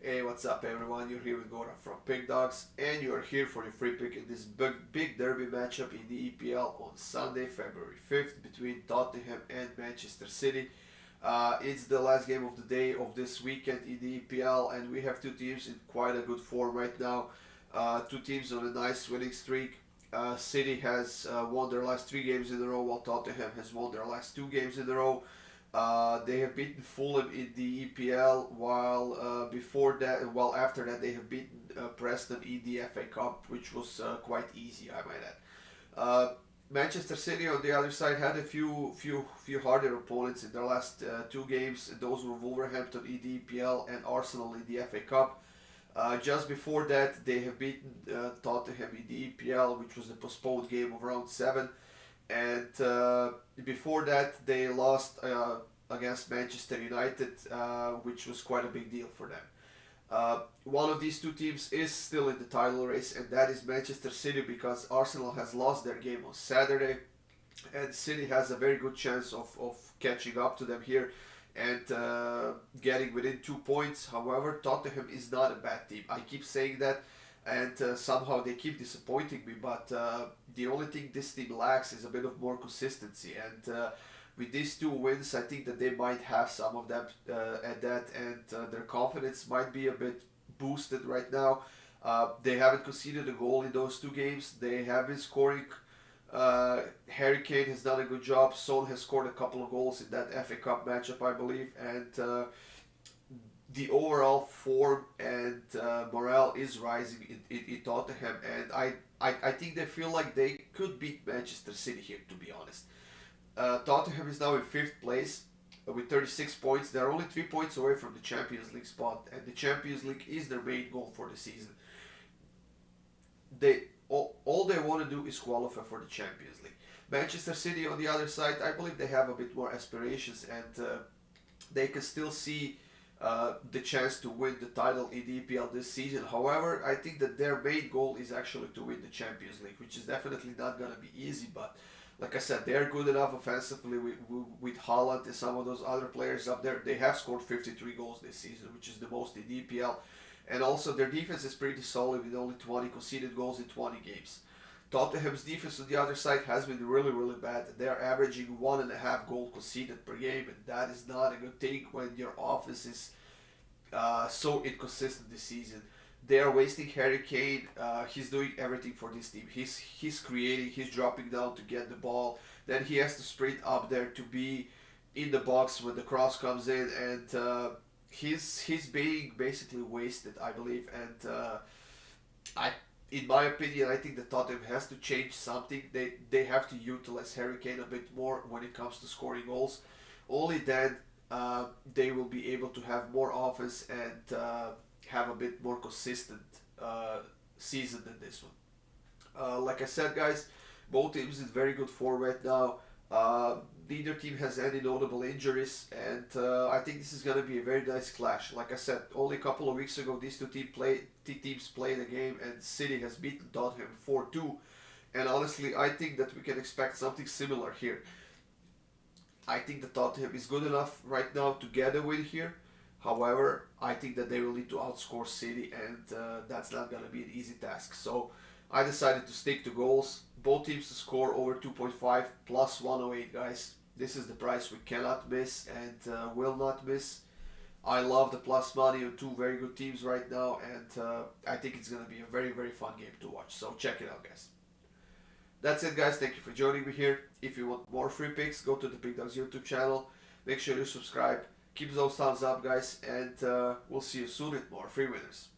Hey, what's up everyone? You're here with Gora from Pickdawgz, and you're here for your free pick in this big derby matchup in the EPL on Sunday, February 5th between Tottenham and Manchester City. It's the last game of the day of this weekend in the EPL, and we have two teams in quite a good form right now. Two teams on a nice winning streak. City has won their last three games in a row, while Tottenham has won their last two games in a row. They have beaten Fulham in the EPL, while after that they have beaten Preston in the FA Cup, which was quite easy, I might add. Manchester City on the other side had a few harder opponents in their last two games. Those were Wolverhampton in the EPL and Arsenal in the FA Cup. Just before that, they have beaten Tottenham in the EPL, which was a postponed game of round 7. And before that, they lost against Manchester United, which was quite a big deal for them. One of these two teams is still in the title race, and that is Manchester City, because Arsenal has lost their game on Saturday, and City has a very good chance of catching up to them here and getting within 2 points. However, Tottenham is not a bad team. I keep saying that, and somehow they keep disappointing me, but the only thing this team lacks is a bit of more consistency, and with these two wins I think that they might have some of them at that, and their confidence might be a bit boosted right now. They haven't conceded a goal in those two games. They have been scoring. Harry Kane has done a good job. Son has scored a couple of goals in that FA Cup matchup, I believe, and the overall form and morale is rising in Tottenham, and I think they feel like they could beat Manchester City here, to be honest. Tottenham is now in 5th place with 36 points. They're only 3 points away from the Champions League spot, and the Champions League is their main goal for the season. All they want to do is qualify for the Champions League. Manchester City, on the other side, I believe they have a bit more aspirations, and they can still see the chance to win the title in the EPL this season. However, I think that their main goal is actually to win the Champions League, which is definitely not going to be easy, but like I said, they're good enough offensively with Haaland and some of those other players up there. They have scored 53 goals this season, which is the most in the EPL. And also their defense is pretty solid with only 20 conceded goals in 20 games. Tottenham's defense on the other side has been really bad. They're averaging 1.5 goals conceded per game, and that is not a good thing when your offense is so inconsistent this season. They are wasting Harry Kane. He's doing everything for this team. He's creating. He's dropping down to get the ball. Then he has to sprint up there to be in the box when the cross comes in, and he's being basically wasted, I believe. And in my opinion, I think that Tottenham has to change something. They have to utilize Harry Kane a bit more when it comes to scoring goals. Only then they will be able to have more offense and have a bit more consistent season than this one. Like I said, guys, both teams in very good form right now. Neither team has any notable injuries, and I think this is going to be a very nice clash. Like I said, only a couple of weeks ago, these two teams played a game, and City has beaten Tottenham 4-2. And honestly, I think that we can expect something similar here. I think that Tottenham is good enough right now to get a win here. However, I think that they will need to outscore City, and that's not going to be an easy task. So I decided to stick to goals. Both teams to score over 2.5 plus 108, guys. This is the price we cannot miss and will not miss. I love the plus money on two very good teams right now, and I think it's going to be a very fun game to watch. So check it out, guys. That's it, guys. Thank you for joining me here. If you want more free picks, go to the Pickdawgz YouTube channel. Make sure you subscribe. Keep those thumbs up, guys, and we'll see you soon with more free winners.